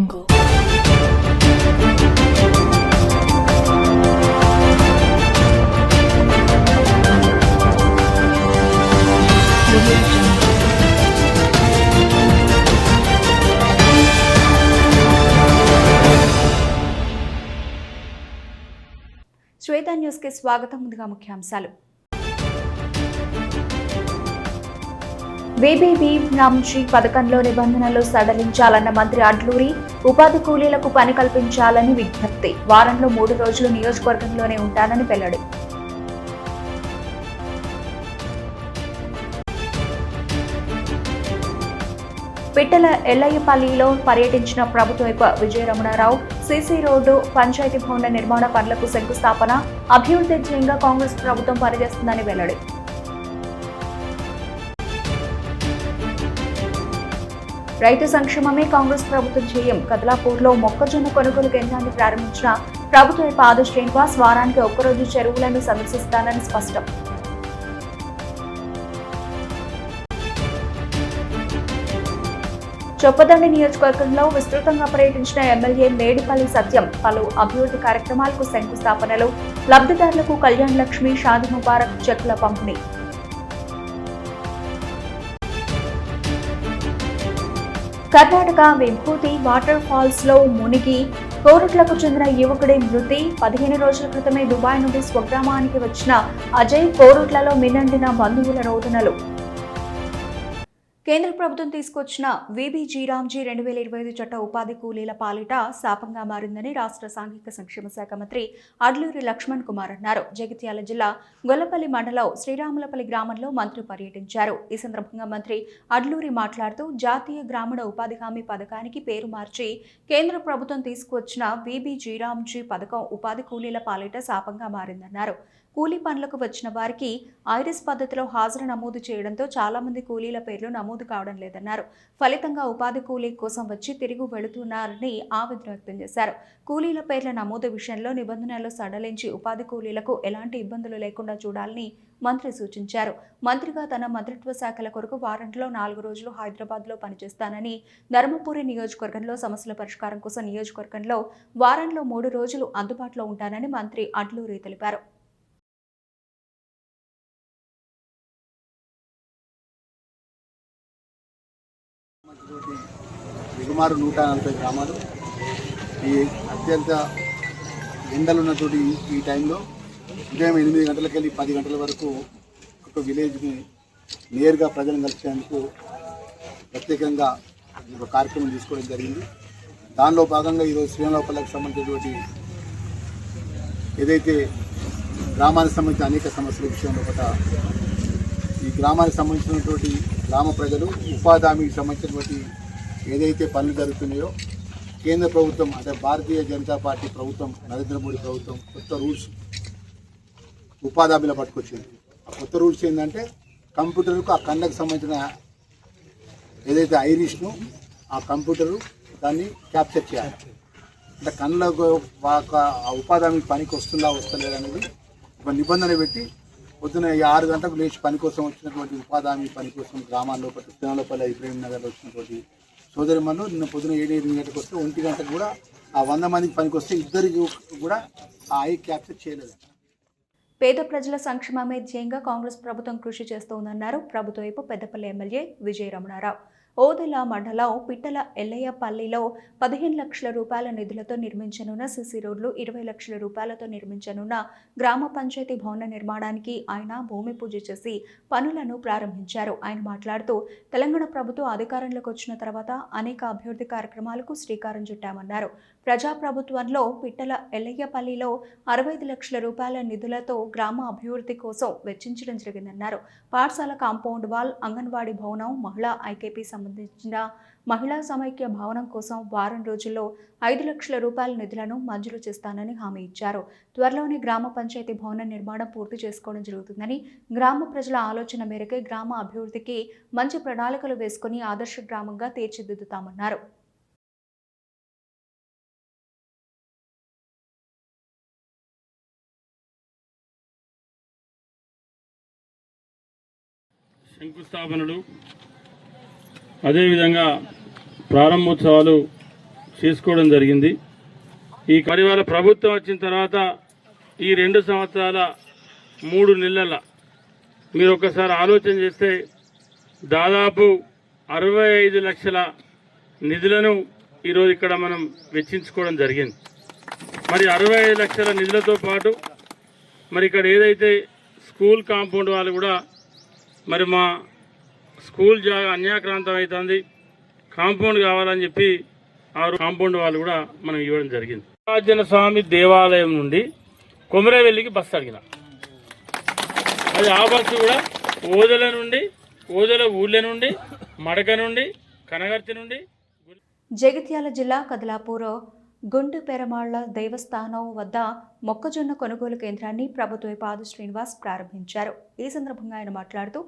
శ్వేత news కి స్వాగతం. ముందుగా ముఖ్యాంశాలు. వీబీబీ రామ్జీ పథకంలో నిబంధనలు సడలించాలన్న మంత్రి అడ్లూరి. ఉపాధి కూలీలకు పని కల్పించాలని విజ్ఞప్తి. వారంలో 3 రోజులు నియోజకవర్గంలోనే ఉంటానని వెల్లడి. పిట్టల ఎల్లయ్యపల్లిలో పర్యటించిన ప్రభుత్వ వైపు విజయరమణారావు. సీసీ రోడ్డు, పంచాయతీ భవన నిర్మాణ పనులకు శంకుస్థాపన. అభివృద్ధి ధ్యేయంగా కాంగ్రెస్ ప్రభుత్వం పనిచేస్తుందని వెల్లడి. రైతు సంక్షేమమే కాంగ్రెస్ ప్రభుత్వం ధ్యేయం. కదలాపూర్లో మొక్కజొన్న కొనుగోలు కేంద్రాన్ని ప్రారంభించిన ప్రభుత్వ వైపు ఆది శ్రీనివాస్. వారానికి ఒక్కరోజు చెరువులను సందర్శిస్తానని స్పష్టం. చొప్పదండి నియోజకవర్గంలో విస్తృతంగా పర్యటించిన ఎమ్మెల్యే మేడిపల్లి సత్యం. పలు అభివృద్ధి కార్యక్రమాలకు శంకుస్థాపనలు. లబ్ధిదారులకు కళ్యాణ్ లక్ష్మి, షాదీ ముబారక్ చెక్కుల పంపిణీ. కర్ణాటక విభూతి వాటర్ ఫాల్స్ లో మునిగి కోరుట్లకు చెందిన యువకుడి మృతి. 15 రోజుల క్రితమే దుబాయ్ నుండి స్వగ్రామానికి వచ్చిన అజయ్ కోరుట్లలో మిన్నండిన బంధువుల రోదనలు. కేంద్ర ప్రభుత్వం తీసుకొచ్చిన వీబీజీ రామ్జీ 2025 చట్ట ఉపాధి కూలీల పాలిట శాపంగా మారిందని రాష్ట్ర సాంఘిక సంక్షేమ శాఖ మంత్రి అడ్లూరి లక్ష్మణ్ కుమార్ అన్నారు. జగిత్యాల జిల్లా గొల్లపల్లి మండలం శ్రీరాములపల్లి గ్రామంలో మంత్రి పర్యటించారు. ఈ సందర్భంగా మంత్రి అడ్లూరి మాట్లాడుతూ జాతీయ గ్రామీణ ఉపాధి హామీ పథకానికి పేరు మార్చి కేంద్ర ప్రభుత్వం తీసుకువచ్చిన వీబీజీ రామ్జీ పథకం ఉపాధి కూలీల పాలిట శాపంగా మారిందన్నారు. కూలీ పనులకు వచ్చిన వారికి ఐరిస్ పద్ధతిలో హాజరు నమోదు చేయడంతో చాలా మంది కూలీల పేర్లు నమోదు కావడం లేదన్నారు. ఫలితంగా ఉపాధి కూలీ కోసం వచ్చి తిరిగి వెళుతున్నారని ఆవేదన వ్యక్తం చేశారు. కూలీల పేర్ల నమోదు విషయంలో నిబంధనలు సడలించి ఉపాధి కూలీలకు ఎలాంటి ఇబ్బందులు లేకుండా చూడాలని మంత్రి సూచించారు. మంత్రిగా తన మంత్రిత్వ శాఖల కొరకు వారంలో 4 రోజులు హైదరాబాద్లో పనిచేస్తానని, ధర్మపురి నియోజకవర్గంలో సమస్యల పరిష్కారం కోసం నియోజకవర్గంలో వారంలో 3 రోజులు అందుబాటులో ఉంటానని మంత్రి అడ్లూరి తెలిపారు. సుమారు 140 గ్రామాలు ఈ అత్యంత ఎండలున్నటువంటి ఈ టైంలో ఉదయం 8 గంటలకు వెళ్ళి 10 గంటల వరకు ఒక విలేజ్ని నేరుగా ప్రజలను కలిసేందుకు ప్రత్యేకంగా ఒక కార్యక్రమం తీసుకోవడం జరిగింది. దానిలో భాగంగా ఈరోజు శ్రీరాములపల్లికి సంబంధించినటువంటి ఏదైతే గ్రామానికి సంబంధించిన అనేక సమస్యల విషయంలో ఒకట ఈ గ్రామానికి సంబంధించినటువంటి గ్రామ ప్రజలు ఉపాధి హామీకి సంబంధించినటువంటి ఏదైతే పనులు జరుగుతున్నాయో కేంద్ర ప్రభుత్వం అంటే భారతీయ జనతా పార్టీ ప్రభుత్వం, నరేంద్ర మోడీ ప్రభుత్వం కొత్త రూల్స్ ఉపాధి హామీలో పట్టుకొచ్చింది. ఆ కొత్త రూల్స్ ఏంటంటే కంప్యూటర్కు ఆ కళ్ళకు సంబంధించిన ఏదైతే ఐరిష్ను ఆ కంప్యూటరు దాన్ని క్యాప్చర్ చేయాలి. అంటే కళ్ళకు ఆ ఉపాధి హామీ పనికి వస్తుందా వస్తలేదు అనేది ఒక నిబంధన పెట్టి పొద్దున 6 గంటలకు లేచి పని కోసం వచ్చినటువంటి ఉపాధి హామీ పని కోసం గ్రామాల్లో శ్రీరాములపల్లి, ఇబ్రహీం నగర్లో వచ్చినటువంటి సోదరిమన్ను నిన్న పొద్దున 7 గంటలకు వస్తే 1 గంటకు కూడా ఆ 100 మందికి పనికి వస్తే ఇద్దరికి కూడా ఆ ఐ క్యాప్చర్ చేయలేదు. పేద ప్రజల సంక్షేమమే ధ్యేయంగా కాంగ్రెస్ ప్రభుత్వం కృషి చేస్తోందన్నారు. ప్రభుత్వ వైపు పెద్దపల్లి ఎమ్మెల్యే విజయరమణారావు. ఓదెల మండలం పిట్టల ఎల్లయ్యపల్లిలో 15 లక్షల రూపాయల నిధులతో నిర్మించనున్న సిసి రోడ్లు, 20 లక్షల రూపాయలతో నిర్మించనున్న గ్రామ పంచాయతీ భవన నిర్మాణానికి ఆయన భూమి పూజ చేసి పనులను ప్రారంభించారు. ఆయన మాట్లాడుతూ తెలంగాణ ప్రభుత్వం అధికారంలోకి వచ్చిన తర్వాత అనేక అభివృద్ధి కార్యక్రమాలకు శ్రీకారం చుట్టామన్నారు. ప్రజాప్రభుత్వంలో పిట్టల ఎల్లయ్యపల్లిలో 65 లక్షల రూపాయల నిధులతో గ్రామ అభివృద్ధి కోసం వెచ్చించడం జరిగిందన్నారు. పాఠశాల కాంపౌండ్ వాల్, అంగన్వాడీ భవనం, మహిళా ఐకేపీ సంబంధించిన మహిళా సమైక్య భవనం కోసం వారం రోజుల్లో 5 లక్షల రూపాయల నిధులను మంజూరు చేస్తానని హామీ ఇచ్చారు. త్వరలోనే గ్రామ పంచాయతీ భవన నిర్మాణం పూర్తి చేసుకోవడం జరుగుతుందని, గ్రామ ప్రజల ఆలోచన మేరకే గ్రామ అభివృద్ధికి మంచి ప్రణాళికలు వేసుకుని ఆదర్శ గ్రామంగా తీర్చిదిద్దుతామన్నారు. శంకుస్థాపనలు, అదేవిధంగా ప్రారంభోత్సవాలు చేసుకోవడం జరిగింది. ఈ పరివార ప్రభుత్వం వచ్చిన తర్వాత ఈ 2 సంవత్సరాల 3 నెలల మీరు ఒకసారి ఆలోచన చేస్తే దాదాపు 65 లక్షల నిధులను ఈరోజు ఇక్కడ మనం వెచ్చించుకోవడం జరిగింది. మరి 65 లక్షల నిధులతో పాటు మరి ఇక్కడ ఏదైతే స్కూల్ కాంపౌండ్ వాళ్ళు కూడా మరి మా స్కూల్ జాగా అన్యాక్రాంతం అవుతుంది, కాంపౌండ్ కావాలని చెప్పి ఆ కాంపౌండ్ వాళ్ళు కూడా మనం ఇవ్వడం జరిగింది. రాజన స్వామి దేవాలయం నుండి కొమరవెల్లికి బస్సు అడిగిన అది ఆ బస్సు కూడా ఓదెల ఊళ్ళ నుండి మడక నుండి కనగర్తి నుండి. జగిత్యాల జిల్లా కదలాపూర్ గుండు పెరమాళ్ల దేవస్థానం వద్ద మొక్కజొన్న కొనుగోలు కేంద్రాన్ని ప్రభుత్వ పాదు శ్రీనివాస్ ప్రారంభించారు. ఈ సందర్భంగా ఆయన మాట్లాడుతూ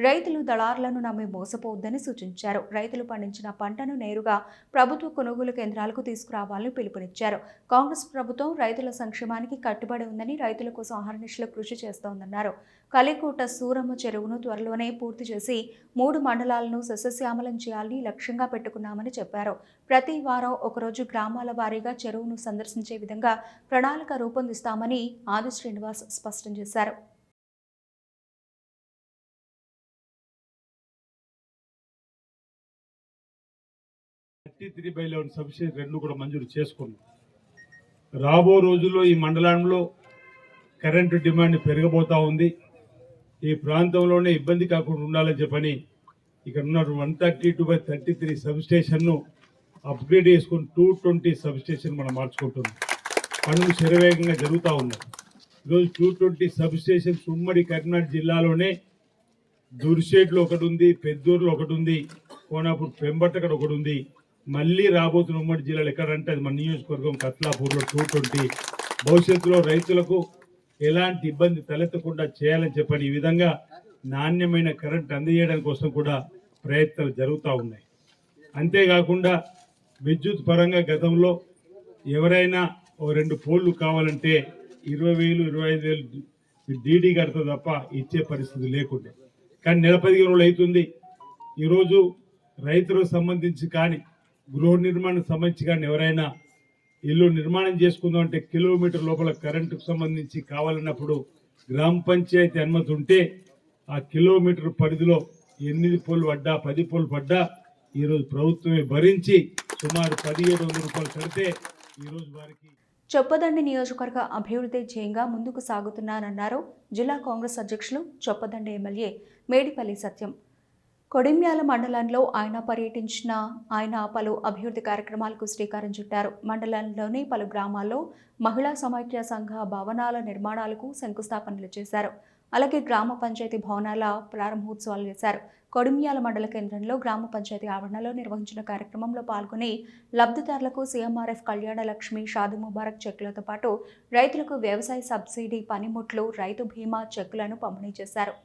రైతులు దళారులను నమ్మి మోసపోవద్దని సూచించారు. రైతులు పండించిన పంటను నేరుగా ప్రభుత్వ కొనుగోలు కేంద్రాలకు తీసుకురావాలని పిలుపునిచ్చారు. కాంగ్రెస్ ప్రభుత్వం రైతుల సంక్షేమానికి కట్టుబడి ఉందని, రైతుల కోసం అహర్నిశలు కృషి చేస్తోందన్నారు. కలికోట సూరమ్మ చెరువును త్వరలోనే పూర్తి చేసి 3 మండలాలను సస్యశ్యామలం చేయాలని లక్ష్యంగా పెట్టుకున్నామని చెప్పారు. ప్రతి వారం ఒకరోజు గ్రామాల వారీగా చెరువును సందర్శించే విధంగా ప్రణాళిక రూపొందిస్తామని ఆది శ్రీనివాస్ స్పష్టం చేశారు. సబ్సిడీ 2 కూడా మంజూరు చేసుకున్నాం. రాబో రోజుల్లో ఈ మండలంలో కరెంటు డిమాండ్ పెరగబోతా ఉంది. ఈ ప్రాంతంలోనే ఇబ్బంది కాకుండా ఉండాలని చెప్పని ఇక్కడ ఉన్న 132/33 సబ్ స్టేషన్ను అప్గ్రేడ్ చేసుకుని 220 సబ్ స్టేషన్ మనం మార్చుకుంటున్నాం. పనులు శరవేగంగా జరుగుతూ ఉన్నాయి. ఈరోజు 220 సబ్ స్టేషన్స్ ఉమ్మడి కరీంనగర్ జిల్లాలోనే దుర్షేట్లో ఒకటి ఉంది, పెద్దూరులో ఒకటి ఉంది, కోనాపూర్ పెంబట్టకడ ఒకటి ఉంది. మళ్ళీ రాబోతున్న ఉమ్మడి జిల్లాలో ఎక్కడంటే అది మన నియోజకవర్గం కత్లాపూర్లో 220. భవిష్యత్తులో రైతులకు ఎలాంటి ఇబ్బంది తలెత్తకుండా చేయాలని చెప్పని ఈ విధంగా నాణ్యమైన కరెంట్ అందజేయడం కోసం కూడా ప్రయత్నాలు జరుగుతూ ఉన్నాయి. అంతేకాకుండా విద్యుత్ పరంగా గతంలో ఎవరైనా 2 పోల్లు కావాలంటే 20,000 25,000 డీడీ కడతా తప్ప ఇచ్చే పరిస్థితి లేకుండా, కానీ నెల 15 రోజులు అవుతుంది. ఈరోజు రైతులకు సంబంధించి కానీ గృహ నిర్మాణం సంబంధించి కానీ ఎవరైనా ఇల్లు నిర్మాణం చేసుకుందాం అంటే కిలోమీటర్ లోపల కరెంటుకు సంబంధించి కావాలన్నప్పుడు గ్రామ పంచాయతీ అనుమతి ఉంటే ఆ కిలోమీటర్ పరిధిలో 8 పోల్లు పడ్డా 10 పోల్లు పడ్డా ఈరోజు ప్రభుత్వమే భరించి సుమారు 1,700 రూపాయలు కడితే ఈరోజు వారికి. చొప్పదండి నియోజకవర్గ అభివృద్ధి ధ్యేయంగా ముందుకు సాగుతున్నానన్నారు జిల్లా కాంగ్రెస్ అధ్యక్షులు చొప్పదండి ఎమ్మెల్యే మేడిపల్లి సత్యం. కొడిమ్యాల మండలంలో ఆయన పర్యటించిన ఆయన పలు అభివృద్ధి కార్యక్రమాలకు శ్రీకారం చుట్టారు. మండలంలోని పలు గ్రామాల్లో మహిళా సమైక్య సంఘ భవనాల నిర్మాణాలకు శంకుస్థాపనలు చేశారు. అలాగే గ్రామ పంచాయతీ భవనాల ప్రారంభోత్సవాలు చేశారు. కొడిమ్యాల మండల కేంద్రంలో గ్రామ పంచాయతీ ఆవరణలో నిర్వహించిన కార్యక్రమంలో పాల్గొని లబ్ధిదారులకు సీఎంఆర్ఎఫ్ కళ్యాణ లక్ష్మి, షాదీ ముబారక్ చెక్కులతో పాటు రైతులకు వ్యవసాయ సబ్సిడీ పనిముట్లు, రైతు బీమా చెక్కులను పంపిణీ చేశారు.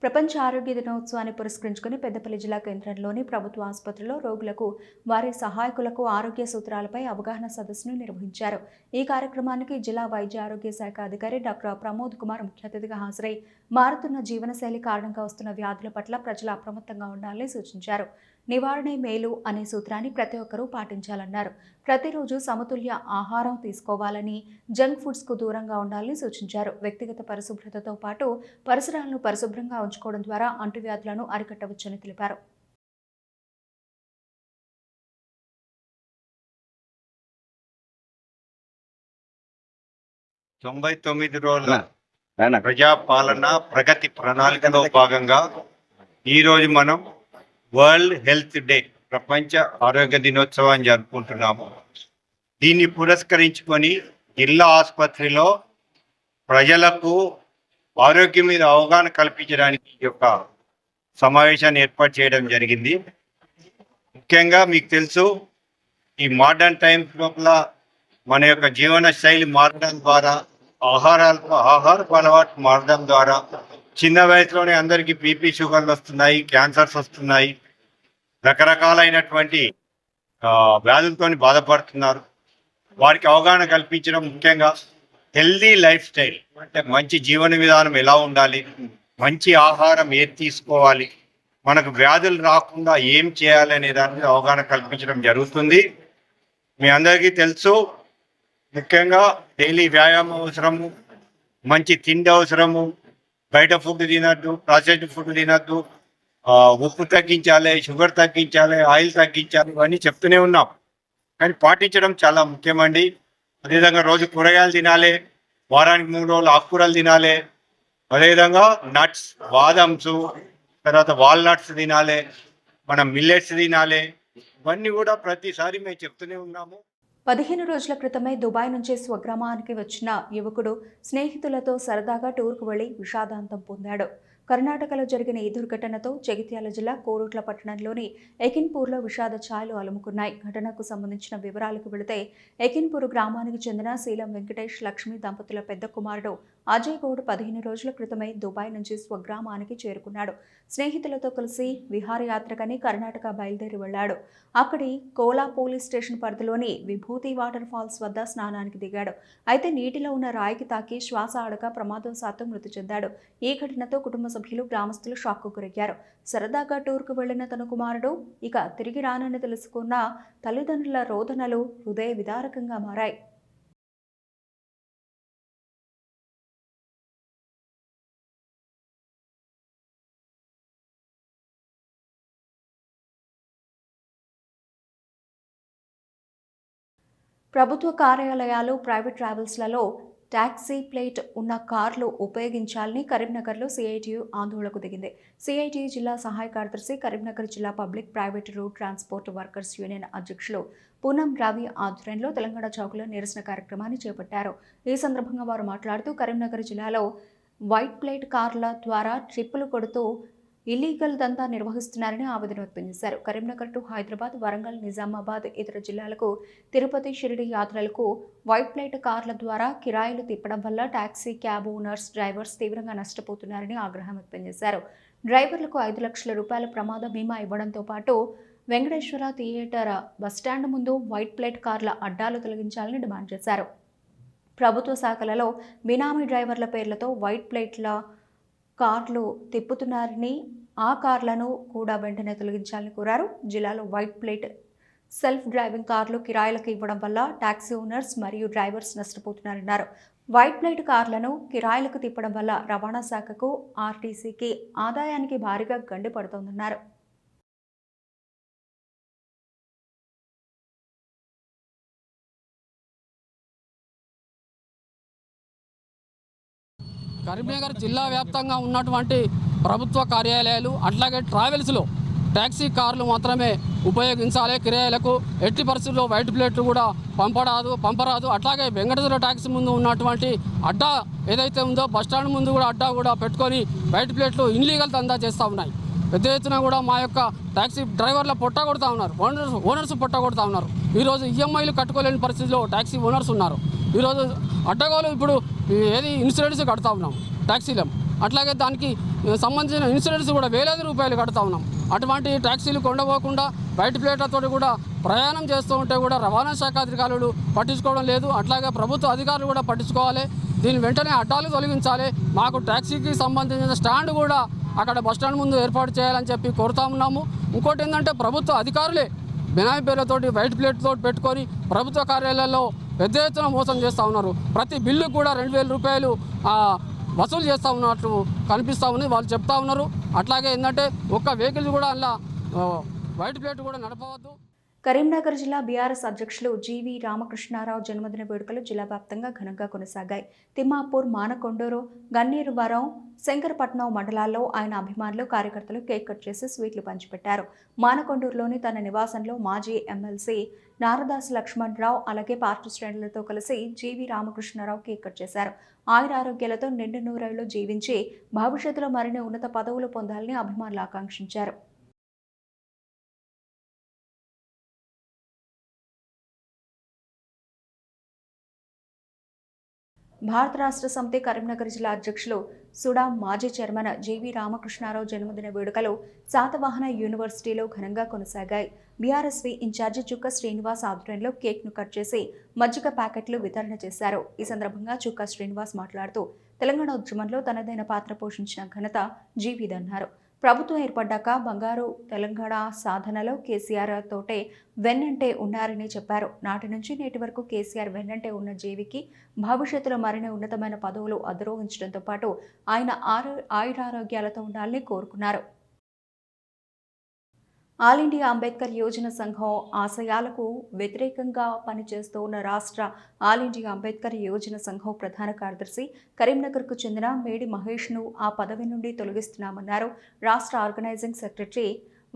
ప్రపంచ ఆరోగ్య దినోత్సవాన్ని పురస్కరించుకుని పెద్దపల్లి జిల్లా కేంద్రంలోని ప్రభుత్వ ఆసుపత్రిలో రోగులకు, వారి సహాయకులకు ఆరోగ్య సూత్రాలపై అవగాహన సదస్సును నిర్వహించారు. ఈ కార్యక్రమానికి జిల్లా వైద్య ఆరోగ్య శాఖ అధికారి డాక్టర్ ప్రమోద్ కుమార్ ముఖ్య అతిథిగా హాజరై మారుతున్న జీవనశైలి కారణంగా వస్తున్న వ్యాధుల పట్ల ప్రజలు అప్రమత్తంగా ఉండాలని సూచించారు. నివారణే మేలు అనే సూత్రాన్ని ప్రతి ఒక్కరూ పాటించాలన్నారు. ప్రతిరోజు సమతుల్య ఆహారం తీసుకోవాలని, జంక్ ఫుడ్స్కు దూరంగా ఉండాలని సూచించారు. వ్యక్తిగత పరిశుభ్రతతో పాటు పరిసరాలను పరిశుభ్రంగా ఉంచుకోవడం ద్వారా అంటువ్యాధులను అరికట్టవచ్చని తెలిపారు. రోజుల ప్రజాపాలన ప్రగతి ప్రణాళికలో భాగంగా ఈరోజు మనం వరల్డ్ హెల్త్ డే, ప్రపంచ ఆరోగ్య దినోత్సవాన్ని జరుపుకుంటున్నాము. దీన్ని పురస్కరించుకొని జిల్లా ఆసుపత్రిలో ప్రజలకు ఆరోగ్యం మీద అవగాహన కల్పించడానికి ఈ యొక్క సమావేశాన్ని ఏర్పాటు చేయడం జరిగింది. ముఖ్యంగా మీకు తెలుసు, ఈ మోడర్న్ టైమ్స్ లోపల మన యొక్క జీవన శైలి మారడం ద్వారా, ఆహారపు అలవాటు మారడం ద్వారా చిన్న వయసులోనే అందరికీ బీపీ, షుగర్లు వస్తున్నాయి, క్యాన్సర్స్ వస్తున్నాయి, రకరకాలైనటువంటి వ్యాధులతో బాధపడుతున్నారు. వారికి అవగాహన కల్పించడం, ముఖ్యంగా హెల్దీ లైఫ్ స్టైల్ అంటే మంచి జీవన విధానం ఎలా ఉండాలి, మంచి ఆహారం ఏది తీసుకోవాలి, మనకు వ్యాధులు రాకుండా ఏం చేయాలి అనే దాని మీద అవగాహన కల్పించడం జరుగుతుంది. మీ అందరికీ తెలుసు, ముఖ్యంగా డైలీ వ్యాయామం అవసరము, మంచి తిండి అవసరము, బయట ఫుడ్ తినద్దు, ప్రాసెస్డ్ ఫుడ్ తినద్దు, ఉప్పు తగ్గించాలి, షుగర్ తగ్గించాలి, ఆయిల్ తగ్గించాలి, ఇవన్నీ చెప్తూనే ఉన్నాం. కానీ పాటించడం చాలా ముఖ్యమండి. అదేవిధంగా రోజు కూరగాయలు తినాలి, వారానికి 3 రోజులు ఆకుకూరలు తినాలి, అదేవిధంగా నట్స్, బాదమ్స్, తర్వాత వాల్నట్స్ తినాలి, మనం మిల్లెట్స్ తినాలి. ఇవన్నీ కూడా ప్రతిసారి మేము చెప్తూనే ఉన్నాము. 15 రోజుల క్రితమే దుబాయ్ నుంచి స్వగ్రామానికి వచ్చిన యువకుడు స్నేహితులతో సరదాగా టూర్కు వెళ్లి విషాదాంతం పొందాడు. కర్ణాటకలో జరిగిన ఈ దుర్ఘటనతో జగిత్యాల జిల్లా కోరుట్ల పట్టణంలోని ఎకిన్పూర్లో విషాద ఛాయలు అలుముకున్నాయి. ఘటనకు సంబంధించిన వివరాలకు వెళితే ఎకిన్పూర్ గ్రామానికి చెందిన శీలం వెంకటేష్ లక్ష్మి దంపతుల పెద్ద కుమారుడు అజయ్ గౌడ్ 15 రోజుల క్రితమే దుబాయ్ నుంచి స్వగ్రామానికి చేరుకున్నాడు. స్నేహితులతో కలిసి విహారయాత్రకని కర్ణాటక బయలుదేరి వెళ్లాడు. అక్కడి కోలా పోలీస్ స్టేషన్ పరిధిలోని విభూతి వాటర్ ఫాల్స్ వద్ద స్నానానికి దిగాడు. అయితే నీటిలో ఉన్న రాయికి తాకి శ్వాస ఆడక ప్రమాదవశాత్తు మృతి చెందాడు. ఈ ఘటనతో కుటుంబ సభ్యులు, గ్రామస్తులు షాక్కు గురయ్యారు. సరదాగా టూర్కు వెళ్లిన తన కుమారుడు ఇక తిరిగి రానని తెలుసుకున్న తల్లిదండ్రుల రోదనలు హృదయ విదారకంగా మారాయి. ప్రభుత్వ కార్యాలయాలు, ప్రైవేట్ ట్రావెల్స్లలో ట్యాక్సీ ప్లేట్ ఉన్న కార్లు ఉపయోగించాలని కరీంనగర్లో సిఐటియు ఆందోళనకు దిగింది. సిఐటియు జిల్లా సహాయ కార్యదర్శి, కరీంనగర్ జిల్లా public private road transport workers union అధ్యక్షులు పూనం రవి ఆధ్వర్యంలో తెలంగాణ చౌక్లో నిరసన కార్యక్రమాన్ని చేపట్టారు. ఈ సందర్భంగా వారు మాట్లాడుతూ కరీంనగర్ జిల్లాలో వైట్ ప్లేట్ కార్ల ద్వారా ట్రిప్పులు కొడుతూ ఇల్లీగల్ దందా నిర్వహిస్తున్నారని ఆవేదన వ్యక్తం చేశారు. కరీంనగర్ టు హైదరాబాద్, వరంగల్, నిజామాబాద్, ఇతర జిల్లాలకు, తిరుపతి, షిరిడి యాత్రలకు వైట్ ప్లేట్ కార్ల ద్వారా కిరాయిలు తిప్పడం వల్ల టాక్సీ, క్యాబ్ ఓనర్స్, డ్రైవర్స్ తీవ్రంగా నష్టపోతున్నారని ఆగ్రహం వ్యక్తం చేశారు. డ్రైవర్లకు 5 లక్షల రూపాయల ప్రమాద బీమా ఇవ్వడంతో పాటు వెంకటేశ్వర థియేటర్ బస్టాండ్ ముందు వైట్ ప్లేట్ కార్ల అడ్డాలు తొలగించాలని డిమాండ్ చేశారు. ప్రభుత్వ శాఖలలో బినామీ డ్రైవర్ల పేర్లతో వైట్ ప్లేట్ల కార్లు తిప్పుతున్నారని, ఆ కార్లను కూడా వెంటనే తొలగించాలని కోరారు. జిల్లాలో వైట్ ప్లేట్ సెల్ఫ్ డ్రైవింగ్ కార్లు కిరాయిలకు ఇవ్వడం వల్ల టాక్సీ ఓనర్స్ మరియు డ్రైవర్స్ నష్టపోతున్నారన్నారు. వైట్ ప్లేట్ కార్లను కిరాయిలకు తిప్పడం వల్ల రవాణా శాఖకు, ఆర్టీసీకి ఆదాయానికి భారీగా గండి పడుతోందన్నారు. కరీంనగర్ జిల్లా వ్యాప్తంగా ఉన్నటువంటి ప్రభుత్వ కార్యాలయాలు అట్లాగే ట్రావెల్స్లో ట్యాక్సీ కార్లు మాత్రమే ఉపయోగించాలి. కిరాయిలకు ఎట్టి పరిస్థితుల్లో వైట్ ప్లేట్లు కూడా పంపరాదు. అట్లాగే వెంకటేశ్వర ట్యాక్సీ ముందు ఉన్నటువంటి అడ్డా ఏదైతే ఉందో బస్టాండ్ ముందు కూడా అడ్డా కూడా పెట్టుకొని వైట్ ప్లేట్లు ఇన్లీగల్ దందా చేస్తూ ఉన్నాయి. పెద్ద ఎత్తున కూడా మా యొక్క ట్యాక్సీ డ్రైవర్ల పొట్ట కొడుతూ ఉన్నారు, ఓనర్స్ పొట్ట కొడుతూ ఉన్నారు. ఈరోజు ఈఎంఐలు కట్టుకోలేని పరిస్థితిలో ట్యాక్సీ ఓనర్స్ ఉన్నారు. ఈరోజు అడ్డగోలు ఇప్పుడు ఇన్సూరెన్స్ కడతా ఉన్నాం ట్యాక్సీలో, అట్లాగే దానికి సంబంధించిన ఇన్సూరెన్స్ కూడా వేలాది రూపాయలు కడతా ఉన్నాం. అటువంటి ట్యాక్సీలు కొండపోకుండా వైట్ ప్లేట్లతో కూడా ప్రయాణం చేస్తూ ఉంటే కూడా రవాణా శాఖ అధికారులు పట్టించుకోవడం లేదు. అట్లాగే ప్రభుత్వ అధికారులు కూడా పట్టించుకోవాలి. దీన్ని వెంటనే అడ్డాలు తొలగించాలి. మాకు ట్యాక్సీకి సంబంధించిన స్టాండ్ కూడా అక్కడ బస్టాండ్ ముందు ఏర్పాటు చేయాలని చెప్పి కోరుతా ఉన్నాము. ఇంకోటి ఏంటంటే ప్రభుత్వ అధికారులే బినామీ పేర్లతోటి వైట్ ప్లేట్తో పెట్టుకొని ప్రభుత్వ కార్యాలయాల్లో పెద్ద ఎత్తున మోసం చేస్తూ ఉన్నారు. ప్రతి బిల్లు కూడా 2,000 రూపాయలు వసూలు చేస్తూ ఉన్నట్లు కనిపిస్తూ ఉంది, వాళ్ళు చెప్తా ఉన్నారు. అట్లాగే ఏంటంటే ఒక్క వెహికల్ కూడా అలా వైట్ ప్లేట్ కూడా నడపవద్దు. కరీంనగర్ జిల్లా బీఆర్ఎస్ అధ్యక్షులు జీవి రామకృష్ణారావు జన్మదిన వేడుకలు జిల్లా వ్యాప్తంగా ఘనంగా కొనసాగాయి. తిమ్మాపూర్, మానకొండూరు, గన్నేరువరం, శంకరపట్నం మండలాల్లో ఆయన అభిమానులు, కార్యకర్తలు కేక్ కట్ చేసి స్వీట్లు పంచిపెట్టారు. మానకొండూరులోని తన నివాసంలో మాజీ ఎమ్మెల్సీ నారదాసు లక్ష్మణరావు అలాగే పార్టీ శ్రేణులతో కలిసి జీవి రామకృష్ణారావు కేక్ కట్ చేశారు. ఆయురారోగ్యాలతో నిండు నూరేళ్లు జీవించి భవిష్యత్తులో మరిన్ని ఉన్నత పదవులు పొందాలని అభిమానులు ఆకాంక్షించారు. భారత రాష్ట్ర సమితి కరీంనగర్ జిల్లా అధ్యక్షులు సుడా మాజీ చైర్మన్ జీవీ రామకృష్ణారావు జన్మదిన వేడుకలు శాతవాహన యూనివర్సిటీలో ఘనంగా కొనసాగాయి. బీఆర్ఎస్వి ఇన్ఛార్జి చుక్క శ్రీనివాస్ ఆధ్వర్యంలో కేక్ను కట్ చేసి మజ్జిగ ప్యాకెట్లు వితరణ చేశారు. ఈ సందర్భంగా చుక్క శ్రీనివాస్ మాట్లాడుతూ తెలంగాణ ఉద్యమంలో తనదైన పాత్ర పోషించిన ఘనత జీవీదన్నారు. ప్రభుత్వం ఏర్పడ్డాక బంగారు తెలంగాణ సాధనలో కేసీఆర్ తోటే వెన్నంటే ఉన్నారని చెప్పారు. నాటి నుంచి నేటి వరకు కేసీఆర్ వెన్నంటే ఉన్న జీవికి భవిష్యత్తులో మరిన్ని ఉన్నతమైన పదవులు అధిరోహించడంతో పాటు ఆయన ఆయురారోగ్యాలతో ఉండాలని కోరుకున్నారు. ఆల్ ఇండియా అంబేద్కర్ యోజన సంఘం ఆశయాలకు వ్యతిరేకంగా పనిచేస్తూ ఉన్న రాష్ట్ర ఆల్ ఇండియా అంబేద్కర్ యోజన సంఘం ప్రధాన కార్యదర్శి కరీంనగర్కు చెందిన మేడి మహేష్ను ఆ పదవి నుండి తొలగిస్తున్నామన్నారు రాష్ట్ర ఆర్గనైజింగ్ సెక్రటరీ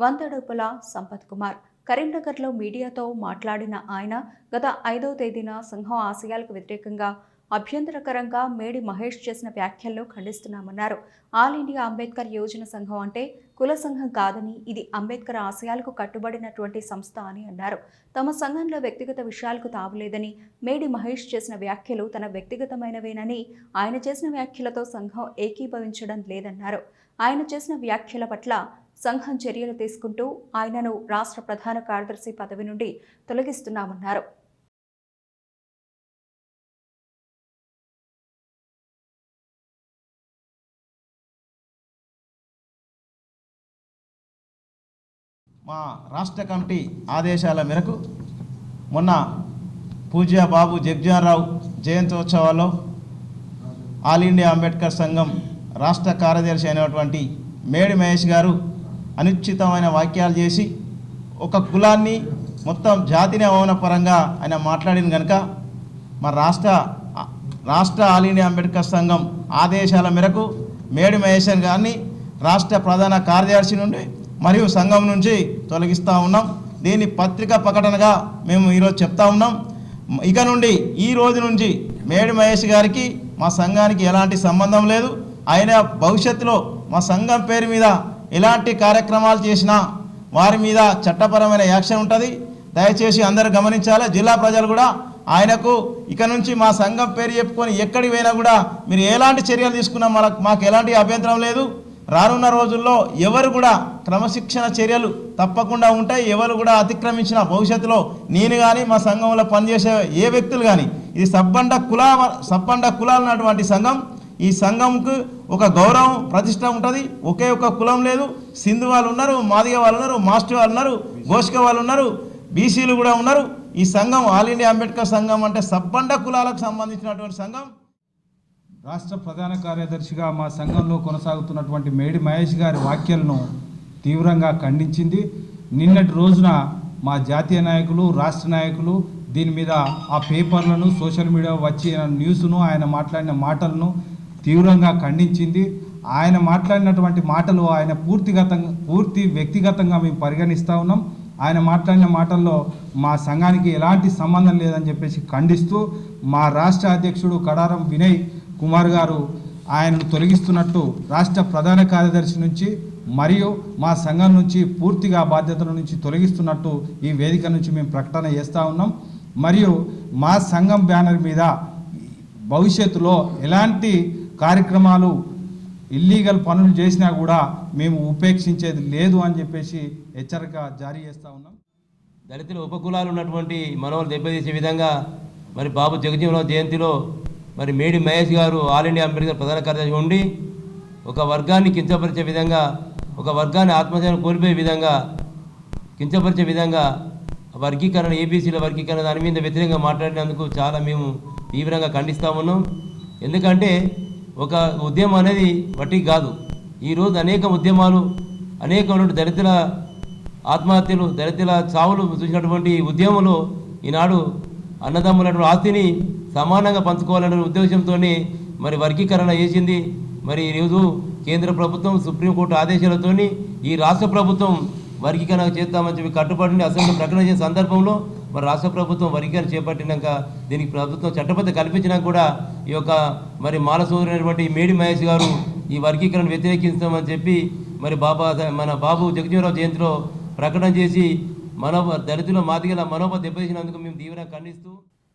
వంతడుపుల సంపత్ కుమార్. కరీంనగర్లో మీడియాతో మాట్లాడిన ఆయన గత 5వ తేదీన సంఘం ఆశయాలకు వ్యతిరేకంగా అభ్యంతరకరంగా మేడి మహేష్ చేసిన వ్యాఖ్యలను ఖండిస్తున్నామన్నారు. ఆల్ ఇండియా అంబేద్కర్ యోజన సంఘం అంటే కుల సంఘం కాదని, ఇది అంబేద్కర్ ఆశయాలకు కట్టుబడినటువంటి సంస్థ అని అన్నారు. తమ సంఘంలో వ్యక్తిగత విషయాలకు తావులేదని, మేడి మహేష్ చేసిన వ్యాఖ్యలు తన వ్యక్తిగతమైనవేనని, ఆయన చేసిన వ్యాఖ్యలతో సంఘం ఏకీభవించడం లేదన్నారు. ఆయన చేసిన వ్యాఖ్యల పట్ల సంఘం చర్యలు తీసుకుంటూ ఆయనను రాష్ట్ర ప్రధాన కార్యదర్శి పదవి నుండి తొలగిస్తున్నామన్నారు. మా రాష్ట్ర కమిటీ ఆదేశాల మేరకు మొన్న పూజ్య బాబు జగ్జీవన్రావు జయంత్యోత్సవాల్లో ఆల్ ఇండియా అంబేద్కర్ సంఘం రాష్ట్ర కార్యదర్శి అయినటువంటి మేడి మహేష్ గారు అనుచితమైన వ్యాఖ్యలు చేసి ఒక కులాన్ని మొత్తం జాతిని అవమానపరంగా ఆయన మాట్లాడింది కనుక మా రాష్ట్ర ఆల్ ఇండియా అంబేద్కర్ సంఘం ఆదేశాల మేరకు మేడి మహేష్ గారిని రాష్ట్ర ప్రధాన కార్యదర్శి నుండి మరియు సంఘం నుంచి తొలగిస్తూ ఉన్నాం. దీన్ని పత్రికా ప్రకటనగా మేము ఈరోజు చెప్తా ఉన్నాం. ఇక నుండి ఈ రోజు నుంచి మేడి మహేష్ గారికి మా సంఘానికి ఎలాంటి సంబంధం లేదు. ఆయన భవిష్యత్తులో మా సంఘం పేరు మీద ఎలాంటి కార్యక్రమాలు చేసినా వారి మీద చట్టపరమైన యాక్షన్ ఉంటుంది. దయచేసి అందరూ గమనించాలి. జిల్లా ప్రజలు కూడా ఆయనకు ఇక నుంచి మా సంఘం పేరు చెప్పుకొని ఎక్కడికి పోయినా కూడా మీరు ఎలాంటి చర్యలు తీసుకున్నా మాకు ఎలాంటి అభ్యంతరం లేదు. రానున్న రోజుల్లో ఎవరు కూడా క్రమశిక్షణ చర్యలు తప్పకుండా ఉంటాయి. ఎవరు కూడా అతిక్రమించిన భవిష్యత్తులో నేను కానీ మా సంఘంలో పనిచేసే ఏ వ్యక్తులు కానీ, ఇది సబ్బండ కులాలు ఉన్నటువంటి సంఘం. ఈ సంఘంకు ఒక గౌరవం ప్రతిష్ట ఉంటుంది. ఒకే ఒక కులం లేదు. సింధు వాళ్ళు ఉన్నారు, మాదిగ వాళ్ళు ఉన్నారు, మాస్టర్ వాళ్ళు ఉన్నారు, గోష్క వాళ్ళు ఉన్నారు, బీసీలు కూడా ఉన్నారు. ఈ సంఘం ఆల్ ఇండియా అంబేద్కర్ సంఘం అంటే సబ్బండ కులాలకు సంబంధించినటువంటి సంఘం. రాష్ట్ర ప్రధాన కార్యదర్శిగా మా సంఘంలో కొనసాగుతున్నటువంటి మేడి మహేష్ గారి వ్యాఖ్యలను తీవ్రంగా ఖండించింది. నిన్నటి రోజున మా జాతీయ నాయకులు, రాష్ట్ర నాయకులు దీని మీద ఆ పేపర్లను, సోషల్ మీడియా వచ్చిన న్యూస్ను, ఆయన మాట్లాడిన మాటలను తీవ్రంగా ఖండించింది. ఆయన మాట్లాడినటువంటి మాటలు ఆయన పూర్తి వ్యక్తిగతంగా మేము పరిగణిస్తూ ఉన్నాం. ఆయన మాట్లాడిన మాటల్లో మా సంఘానికి ఎలాంటి సంబంధం లేదని చెప్పేసి ఖండిస్తూ మా రాష్ట్ర అధ్యక్షుడు కడారం వినయ్ కుమార్ గారు ఆయనను తొలగిస్తున్నట్టు రాష్ట్ర ప్రధాన కార్యదర్శి నుంచి మరియు మా సంఘం నుంచి పూర్తిగా బాధ్యతల నుంచి తొలగిస్తున్నట్టు ఈ వేదిక నుంచి మేము ప్రకటన చేస్తూ ఉన్నాం. మరియు మా సంఘం బ్యానర్ మీద భవిష్యత్తులో ఎలాంటి కార్యక్రమాలు ఇల్లీగల్ పనులు చేసినా కూడా మేము ఉపేక్షించేది లేదు అని చెప్పేసి హెచ్చరిక జారీ చేస్తూ ఉన్నాం. దళితుల ఉపకులాలు ఉన్నటువంటి మనవలు దెబ్బతీసే విధంగా మరి బాబు జగజీవనరావు జయంతిలో మరి మేడి మహేష్ గారు ఆల్ ఇండియా అంబేద్కర్ ప్రధాన కార్యదర్శి ఉండి ఒక వర్గాన్ని కించపరిచే విధంగా, ఒక వర్గాన్ని ఆత్మహత్యను కోల్పోయే విధంగా, కించపరిచే విధంగా వర్గీకరణ, ఏబీసీల వర్గీకరణ దాని మీద వ్యతిరేకంగా మాట్లాడినందుకు చాలా మేము తీవ్రంగా ఖండిస్తూ ఉన్నాం. ఎందుకంటే ఒక ఉద్యమం అనేది వట్టి కాదు. ఈరోజు అనేక ఉద్యమాలు, అనేకమైన దళితుల ఆత్మహత్యలు, దళితుల చావులు చూసినటువంటి ఉద్యమంలో ఈనాడు అన్నదమ్ములటువంటి ఆస్తిని సమానంగా పంచుకోవాలనే ఉద్దేశంతో మరి వర్గీకరణ చేసింది. మరి ఈరోజు కేంద్ర ప్రభుత్వం సుప్రీంకోర్టు ఆదేశాలతో ఈ రాష్ట్ర ప్రభుత్వం వర్గీకరణ చేస్తామని చెప్పి కట్టుబడిని అసెంబ్లీ ప్రకటన చేసిన సందర్భంలో మరి రాష్ట్ర ప్రభుత్వం వర్గీకరణ చేపట్టినాక దీనికి ప్రభుత్వం చట్టబద్ధత కల్పించినాక కూడా ఈ యొక్క మరి మాల సోదరుడైనటువంటి మేడి మహేష్ గారు ఈ వర్గీకరణ వ్యతిరేకిస్తామని చెప్పి మరి మన బాబు జగజీవనరావు జయంతిలో ప్రకటన చేసి దళితుల మాదిగల మనోభ దెబ్బతీసినందుకు మేము తీవ్రంగా ఖండిస్తూ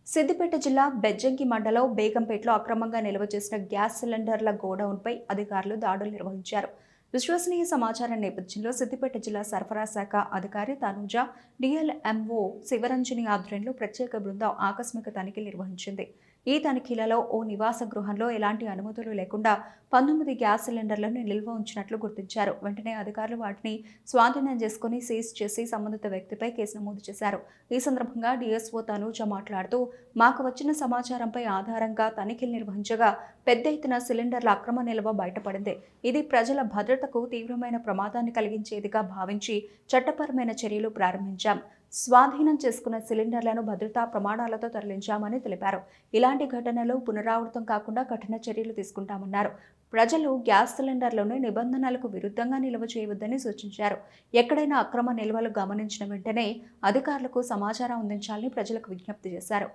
సిద్దిపేట జిల్లా బెజ్జంకి మండలం బేగంపేటలో అక్రమంగా నిల్వ చేసిన గ్యాస్ సిలిండర్ల గోడౌన్పై అధికారులు దాడులు నిర్వహించారు. విశ్వసనీయ సమాచారం నేపథ్యంలో సిద్దిపేట జిల్లా సరఫరా శాఖ అధికారి తనూజ, డిఎల్ఎంఓ శివరంజని ఆధ్వర్యంలో ప్రత్యేక బృందం ఆకస్మిక తనిఖీలు నిర్వహించింది. ఈ తనిఖీలలో ఓ నివాస గృహంలో ఎలాంటి అనుమతులు లేకుండా 19 గ్యాస్ సిలిండర్లను నిల్వ ఉంచినట్లు గుర్తించారు. వెంటనే అధికారులు వాటిని స్వాధీనం చేసుకుని సీజ్ చేసి సంబంధిత వ్యక్తిపై కేసు నమోదు చేశారు. ఈ సందర్భంగా డిఎస్ఓ తనూజ మాట్లాడుతూ, మాకు వచ్చిన సమాచారంపై ఆధారంగా తనిఖీలు నిర్వహించగా పెద్ద ఎత్తున సిలిండర్ల అక్రమ నిల్వ బయటపడింది. ఇది ప్రజల భద్రతకు తీవ్రమైన ప్రమాదాన్ని కలిగించేదిగా భావించి చట్టపరమైన చర్యలు ప్రారంభించాం. స్వాధీనం చేసుకున్న సిలిండర్లను భద్రతా ప్రమాణాలతో తరలించామని తెలిపారు. ఇలాంటి ఘటనలు పునరావృతం కాకుండా కఠిన చర్యలు తీసుకుంటామన్నారు. ప్రజలు గ్యాస్ సిలిండర్లను నిబంధనలకు విరుద్ధంగా నిల్వ చేయవద్దని సూచించారు. ఎక్కడైనా అక్రమ నిల్వలు గమనించిన వెంటనే అధికారులకు సమాచారం అందించాలని ప్రజలకు విజ్ఞప్తి చేశారు.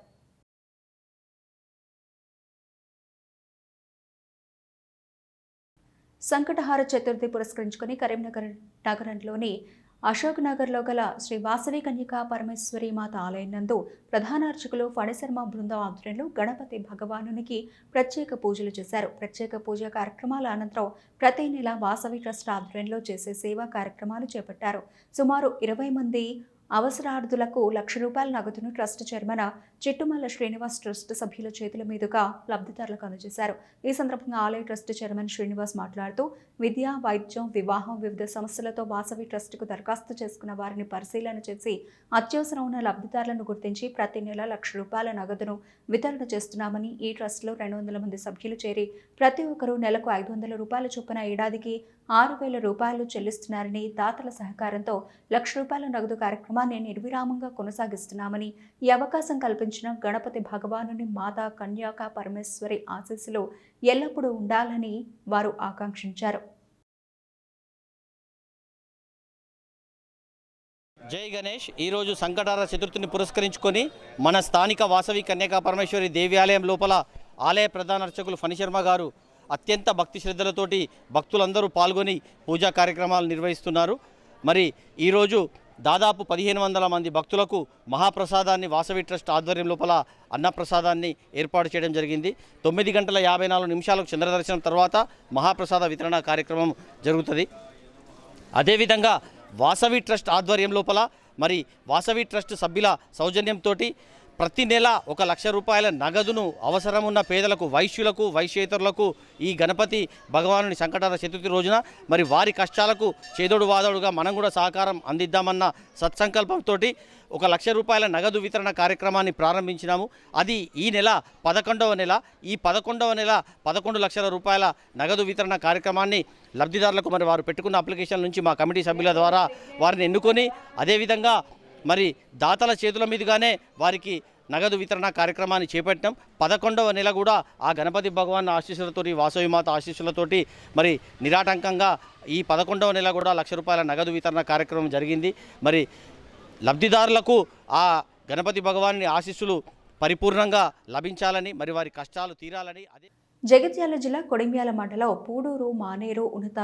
సంకటహార చతుర్థి పురస్కరించుకుని కరీంనగర్ నగరంలోని అశోక్ నగర్లో గల శ్రీ వాసవి కన్యకా పరమేశ్వరి మాత ఆలయం నందు ప్రధాన అర్చకులు ఫణిశర్మ బృందం ఆధ్వర్యంలో గణపతి భగవానునికి ప్రత్యేక పూజలు చేశారు. ప్రత్యేక పూజా కార్యక్రమాల అనంతరం ప్రతి నెల వాసవి ట్రస్ట్ ఆధ్వర్యంలో చేసే సేవా కార్యక్రమాలు చేపట్టారు. సుమారు 20 మంది అవసరార్థులకు ₹1,00,000 నగదును trust chairman Chittumalla Srinivas trust సభ్యుల చేతుల మీదుగా లబ్ధిదారులకు అందజేశారు. ఈ సందర్భంగా ఆలయ ట్రస్ట్ చైర్మన్ శ్రీనివాస్ మాట్లాడుతూ, విద్య, వైద్యం, వివాహం, వివిధ సమస్యలతో వాసవి ట్రస్టుకు దరఖాస్తు చేసుకున్న వారిని పరిశీలన చేసి అత్యవసరం ఉన్న లబ్ధిదారులను గుర్తించి ప్రతి నెల ₹1,00,000 నగదును వితరణ చేస్తున్నామని, ఈ ట్రస్టులో 200 మంది సభ్యులు చేరి ప్రతి ఒక్కరూ నెలకు ₹500 చొప్పున ఏడాదికి ₹6,000 చెల్లిస్తున్నారని, దాతల సహకారంతో ₹1,00,000 నగదు కార్యక్రమాన్ని నిర్విరామంగా కొనసాగిస్తున్నామని, ఈ అవకాశం కల్పించిన గణపతి భగవానుని మాతా కన్యాకా పరమేశ్వరి ఆశీస్సులు ఎల్లప్పుడూ ఉండాలని వారు ఆకాంక్షించారు. జై గణేష్. ఈరోజు సంకటహార చతుర్థిని పురస్కరించుకొని మన స్థానిక వాసవి కన్యకా పరమేశ్వరి దేవాలయం లోపల ఆలయ ప్రధాన అర్చకులు ఫణిశర్మ గారు అత్యంత భక్తి శ్రద్ధలతోటి భక్తులందరూ పాల్గొని పూజా కార్యక్రమాలు నిర్వహిస్తున్నారు. మరి ఈరోజు దాదాపు 1500 మంది భక్తులకు మహాప్రసాదాన్ని వాసవి ట్రస్ట్ ఆధ్వర్యం లోపల అన్నప్రసాదాన్ని ఏర్పాటు చేయడం జరిగింది. 9:54 చంద్రదర్శనం తర్వాత మహాప్రసాద వితరణ కార్యక్రమం జరుగుతుంది. అదేవిధంగా వాసవి ట్రస్ట్ ఆధ్వర్యం లోపల మరి వాసవి ట్రస్ట్ సభ్యుల సౌజన్యంతో ప్రతి నెల ₹1,00,000 నగదును అవసరం ఉన్న పేదలకు, వైశ్యులకు, వైశ్యేతరులకు ఈ గణపతి భగవానుని సంకటహార చతుర్థి రోజున మరి వారి కష్టాలకు చేదోడు వాదోడుగా మనం కూడా సహకారం అందిద్దామన్న సత్సంకల్పంతో ₹1,00,000 నగదు వితరణ కార్యక్రమాన్ని ప్రారంభించినాము. అది ఈ నెల 11వ నెల. ఈ 11వ నెల ₹11 లక్షల నగదు వితరణ కార్యక్రమాన్ని లబ్ధిదారులకు మరి వారు పెట్టుకున్న అప్లికేషన్ నుంచి మా కమిటీ సభ్యుల ద్వారా వారిని ఎన్నుకొని అదేవిధంగా మరి దాతల చేతుల మీదుగానే వారికి నగదు వితరణ కార్యక్రమాన్ని చేపట్టాం. 11వ నెల కూడా ఆ గణపతి భగవాన్ ఆశీస్సులతోటి, వాసవి మాత ఆశీస్సులతోటి మరి నిరాటంకంగా ఈ 11వ నెల కూడా ₹1,00,000 నగదు వితరణ కార్యక్రమం జరిగింది. మరి లబ్ధిదారులకు ఆ గణపతి భగవాన్ ఆశీస్సులు పరిపూర్ణంగా లభించాలని, మరి వారి కష్టాలు తీరాలని. జగిత్యాల జిల్లా కొడిమ్యాల మండలం పూడూరు మానేరు ఉన్నత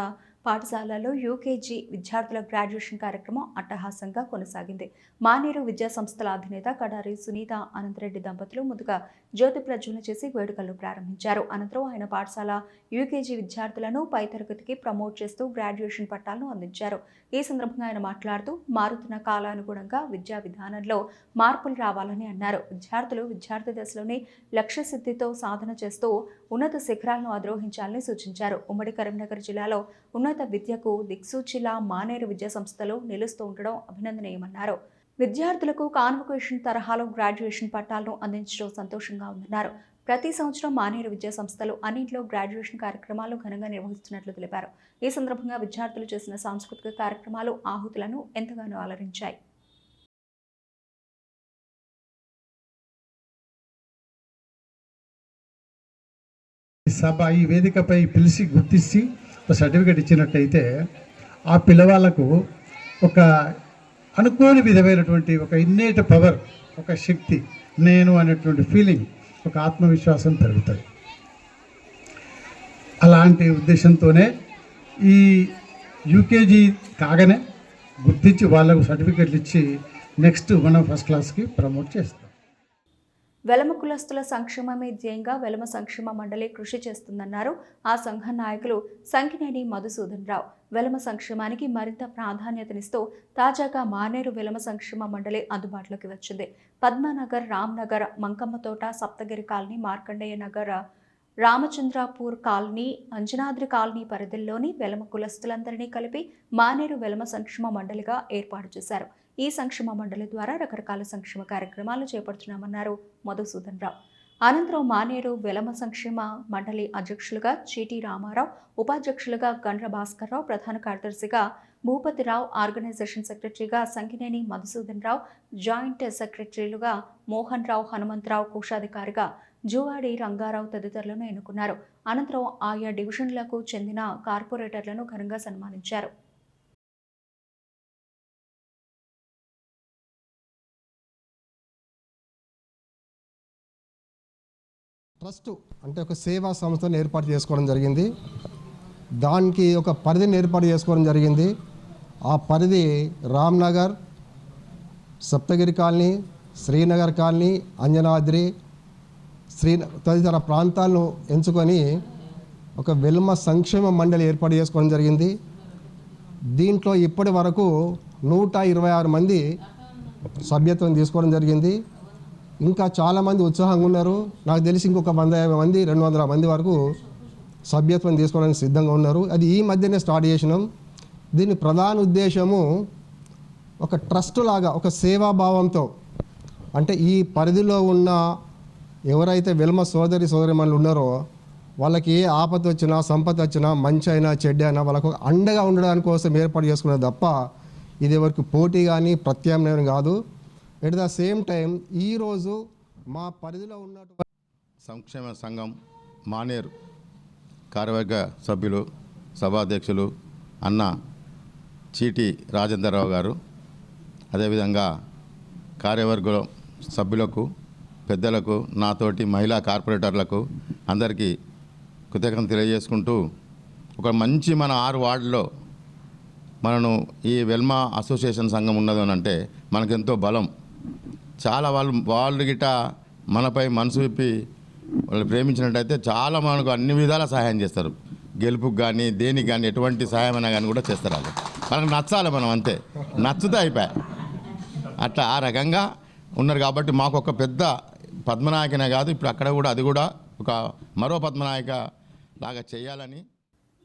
పాఠశాలలో యూకేజీ విద్యార్థుల గ్రాడ్యుయేషన్ కార్యక్రమం అట్టహాసంగా కొనసాగింది. మానేరు విద్యా సంస్థల అధినేత కడారి సునీత అనంతరెడ్డి దంపతులు ముందుగా జ్యోతి ప్రజ్వలన చేసి వేడుకలు ప్రారంభించారు. అనంతరం ఆయన పాఠశాల యూకేజీ విద్యార్థులను పై తరగతికి ప్రమోట్ చేస్తూ గ్రాడ్యుయేషన్ పట్టాలను అందించారు. ఈ సందర్భంగా ఆయన మాట్లాడుతూ, మారుతున్న కాలానుగుణంగా విద్యా విధానంలో మార్పులు రావాలని అన్నారు. విద్యార్థులు విద్యార్థి దశలోనే లక్ష్య సిద్ధితో సాధన చేస్తూ ఉన్నత శిఖరాలను అధిరోహించాలని సూచించారు. ఉమ్మడి కరీంనగర్ జిల్లాలో ఉన్నత విద్యకు దిక్సూచిలా మానేరు విద్యా సంస్థలు నిలుస్తూ ఉండడం అభినందనీయమన్నారు. విద్యార్థులకు కాన్వకేషన్ తరహాలో గ్రాడ్యుయేషన్ పట్టాలను అందించడం సంతోషంగా ఉందన్నారు. ప్రతి సంవత్సరం మానేరు విద్యా సంస్థలు అన్నింటిలో గ్రాడ్యుయేషన్ కార్యక్రమాలు ఘనంగా నిర్వహిస్తున్నట్లు తెలిపారు. ఈ సందర్భంగా విద్యార్థులు చేసిన సాంస్కృతిక కార్యక్రమాలు ఆహుతులను ఎంతగానో అలరించాయి. సభ ఈ వేదికపై పిలిచి గుర్తించి ఒక సర్టిఫికేట్ ఇచ్చినట్టయితే ఆ పిల్లవాళ్లకు ఒక అనుకోని విధమైనటువంటి ఒక ఇన్నేట్ పవర్, ఒక శక్తి, నేను అనేటువంటి ఫీలింగ్, ఒక ఆత్మవిశ్వాసం పెరుగుతుంది. అలాంటి ఉద్దేశంతోనే ఈ యూకేజీ కాగానే గుర్తించి వాళ్ళకు సర్టిఫికేట్లు ఇచ్చి నెక్స్ట్ మనం ఫస్ట్ క్లాస్కి ప్రమోట్ చేస్తాం. వెలమ కులస్తుల సంక్షేమమే ధ్యేయంగా వెలమ సంక్షేమ మండలి కృషి చేస్తుందన్నారు ఆ సంఘ నాయకులు సంకినేని మధుసూదన్ రావు. వెలమ సంక్షేమానికి మరింత ప్రాధాన్యతనిస్తూ తాజాగా మానేరు వెలమ సంక్షేమ మండలి అందుబాటులోకి వచ్చింది. Padmanagar, Ramnagar, Mankammathota, Saptagiri colony, Markandeya Nagar, Ramachandrapur colony, Anjanadri colony పరిధిలోని వెలమ కులస్తులందరినీ కలిపి మానేరు వెలమ సంక్షేమ మండలిగా ఏర్పాటు చేశారు. ఈ సంక్షేమ మండలి ద్వారా రకరకాల సంక్షేమ కార్యక్రమాలు చేపడుతున్నామన్నారు మధుసూదన్ రావు. అనంతరం మానేరు వెలమ సంక్షేమ మండలి అధ్యక్షులుగా చీటీ రామారావు, ఉపాధ్యక్షులుగా గండ్ర భాస్కర్రావు, ప్రధాన కార్యదర్శిగా భూపతిరావు, ఆర్గనైజేషన్ సెక్రటరీగా సంకినేని మధుసూదన్ రావు, జాయింట్ సెక్రటరీలుగా మోహన్ రావు, హనుమంతరావు, కోశాధికారిగా జువాడి రంగారావు తదితరులను ఎన్నుకున్నారు. అనంతరం ఆయా డివిజన్లకు చెందిన కార్పొరేటర్లను ఘనంగా సన్మానించారు. ట్రస్ట్ అంటే ఒక సేవా సంస్థను ఏర్పాటు చేసుకోవడం జరిగింది. దానికి ఒక పరిధిని ఏర్పాటు చేసుకోవడం జరిగింది. ఆ పరిధి రామ్నగర్, సప్తగిరి కాలనీ, శ్రీనగర్ కాలనీ, అంజనాద్రి, తదితర ప్రాంతాలను ఎంచుకొని ఒక వెల్మ సంక్షేమ మండలి ఏర్పాటు చేసుకోవడం జరిగింది. దీంట్లో ఇప్పటి వరకు 126 మంది సభ్యత్వం తీసుకోవడం జరిగింది. ఇంకా చాలామంది ఉత్సాహంగా ఉన్నారు. నాకు తెలిసి ఇంకొక 150 మంది, 200 మంది వరకు సభ్యత్వం తీసుకోవడానికి సిద్ధంగా ఉన్నారు. అది ఈ మధ్యనే స్టార్ట్ చేసినాం. దీని ప్రధాన ఉద్దేశము ఒక ట్రస్ట్ లాగా, ఒక సేవాభావంతో, అంటే ఈ పరిధిలో ఉన్న ఎవరైతే వెల్మ సోదరిమణులు ఉన్నారో వాళ్ళకి ఏ ఆపద వచ్చినా, సంపద వచ్చినా, మంచి అయినా చెడ్డ అయినా వాళ్ళకు అండగా ఉండడానికి కోసం ఏర్పాటు చేసుకున్నది తప్ప ఇది ఎవరికి పోటీ కానీ ప్రత్యామ్నాయం కాదు. ఎట్ ద సేమ్ టైం ఈరోజు మా పరిధిలో ఉన్నటువంటి సంక్షేమ సంఘం మానేరు కార్యవర్గ సభ్యులు, సభాధ్యక్షులు అన్న చీటి రాజేంద్రరావు గారు, అదేవిధంగా కార్యవర్గ సభ్యులకు, పెద్దలకు, నాతోటి మహిళా కార్పొరేటర్లకు అందరికీ కృతజ్ఞతలు తెలియజేసుకుంటూ, ఒక మంచి మన 6 వార్డులో మనను ఈ వెల్మ అసోసియేషన్ సంఘం ఉన్నది అని అంటే మనకెంతో బలం. చాలా వాళ్ళు గిట్ట మనపై మనసు విప్పి వాళ్ళు ప్రేమించినట్టయితే చాలా మనకు అన్ని విధాల సహాయం చేస్తారు. గెలుపుకి కానీ దేనికి కానీ ఎటువంటి సహాయం అయినా కానీ కూడా చేస్తారు. వాళ్ళు మనకు నచ్చాలి, మనం అంతే, నచ్చితే అయిపోయా. అట్లా ఆ రకంగా ఉన్నారు. కాబట్టి మాకు ఒక పెద్ద పద్మనాయకనే కాదు, ఇప్పుడు అక్కడ కూడా అది కూడా ఒక మరో పద్మనాయక లాగా చేయాలని.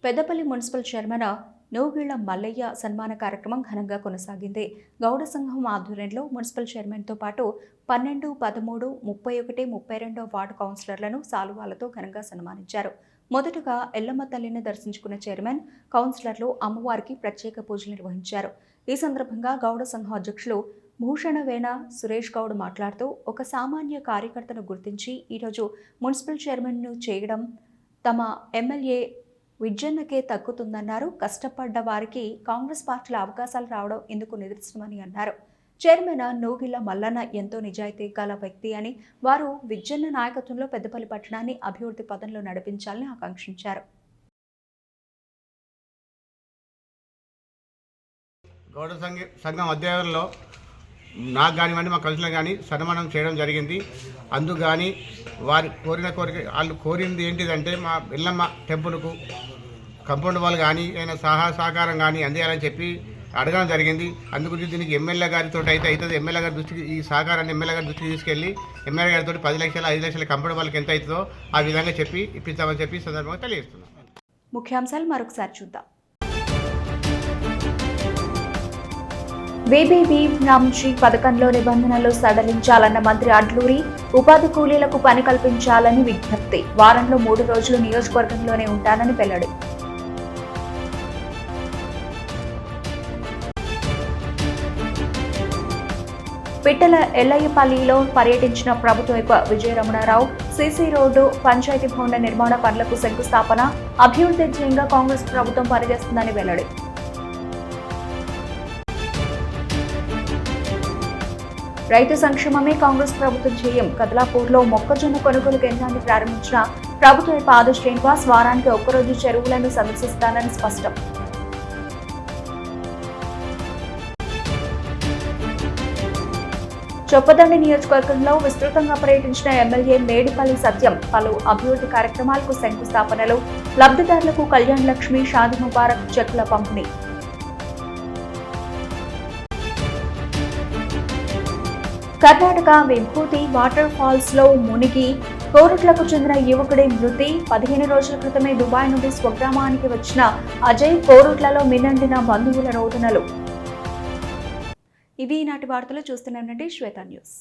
పెద్దపల్లి మున్సిపల్ చైర్మన్ నూగిళ్ల మల్లయ్య సన్మాన కార్యక్రమం ఘనంగా కొనసాగింది. గౌడ సంఘం ఆధ్వర్యంలో మున్సిపల్ చైర్మన్తో పాటు 12, 13, 31, 32 వార్డు కౌన్సిలర్లను సాలువాలతో ఘనంగా సన్మానించారు. మొదటగా ఎల్లమ్మ తల్లిని దర్శించుకున్న చైర్మన్, కౌన్సిలర్లు అమ్మవారికి ప్రత్యేక పూజలు నిర్వహించారు. ఈ సందర్భంగా గౌడ సంఘం అధ్యక్షులు భూషణవేణ సురేష్ గౌడ్ మాట్లాడుతూ, ఒక సామాన్య కార్యకర్తను గుర్తించి ఈరోజు మున్సిపల్ చైర్మన్ను చేయడం తమ ఎమ్మెల్యే విజ్జన్నకే తగ్గుతుందన్నారు. కష్టపడ్డ వారికి కాంగ్రెస్ పార్టీలో అవకాశాలు రావడం ఇందుకు నిదర్శనమని అన్నారు. చైర్మన్ నూగిళ్ల మల్లన్న ఎంతో నిజాయితీ గల వ్యక్తి అని, వారు విజ్జన్న నాయకత్వంలో పెద్దపల్లి పట్టణాన్ని అభివృద్ధి పదంలో నడిపించాలని ఆకాంక్షించారు. గౌడ సంఘం అధ్యయనంలో నాకు కానివ్వండి, మా కౌన్సిలర్ కానీ సన్మానం చేయడం జరిగింది. అందుకు కానీ వారి వాళ్ళు కోరింది ఏంటిదంటే మా ఎల్లమ్మ టెంపుల్కు కంపౌండ్ వాళ్ళు కానీ అయినా సహకారం కానీ అందేయాలని చెప్పి అడగడం జరిగింది. అందుగురించి దీనికి ఎమ్మెల్యే గారితో అయితే అవుతుంది. ఎమ్మెల్యే గారి దృష్టికి ఈ సహకారాన్ని ఎమ్మెల్యే గారి దృష్టికి తీసుకెళ్ళి ఎమ్మెల్యే గారితో 10 లక్షల 5 లక్షల కంపౌండ్ వాళ్ళకి ఎంత అవుతుందో ఆ విధంగా చెప్పి ఇప్పిస్తామని చెప్పి సందర్భంగా తెలియజేస్తున్నాం. ముఖ్యాంశాలు మరొకసారి చూద్దాం. వీబీబీ రామ్జీ పథకంలో నిబంధనలు సడలించాలన్న మంత్రి అడ్లూరి, ఉపాధి కూలీలకు పని కల్పించాలని విజ్ఞప్తి. వారంలో 3 రోజులు నియోజకవర్గంలోనే ఉంటానని వెల్లడి. పిట్టల ఎల్లయ్యపల్లిలో పర్యటించిన ప్రభుత్వ వైపు విజయరమణారావు, సీసీ రోడ్డు, పంచాయతీ భవన నిర్మాణ పనులకు శంకుస్థాపన. అభివృద్ధి ధ్యేయంగా కాంగ్రెస్ ప్రభుత్వం పనిచేస్తుందని వెల్లడి. రైతు సంక్షేమమే కాంగ్రెస్ ప్రభుత్వం ధ్యేయం. కదలాపూర్లో మొక్కజొన్న కొనుగోలు కేంద్రాన్ని ప్రారంభించిన ప్రభుత్వ పాద శ్రీనివాస్, వారానికి 1 రోజు చెరువులను సందర్శిస్తానని స్పష్టం. చొప్పదండి నియోజకవర్గంలో విస్తృతంగా పర్యటించిన ఎమ్మెల్యే మేడిపల్లి సత్యం పలు అభివృద్ధి కార్యక్రమాలకు శంకుస్థాపనలు, లబ్ధిదారులకు కళ్యాణ్ లక్ష్మి, షాదీ ముబారక్ చెక్ల పంపిణీ. కర్ణాటక విభూతి వాటర్ ఫాల్స్ లో మునిగి కోరుట్లకు చెందిన యువకుడి మృతి. 15 రోజుల క్రితమే దుబాయ్ నుండి స్వగ్రామానికి వచ్చిన అజయ్ కోరుట్లలో మిన్నండిన బంధువుల రోదనలు. ఇవి నాటి వార్తలు. చూస్తూనే ఉండండి శ్వేత న్యూస్.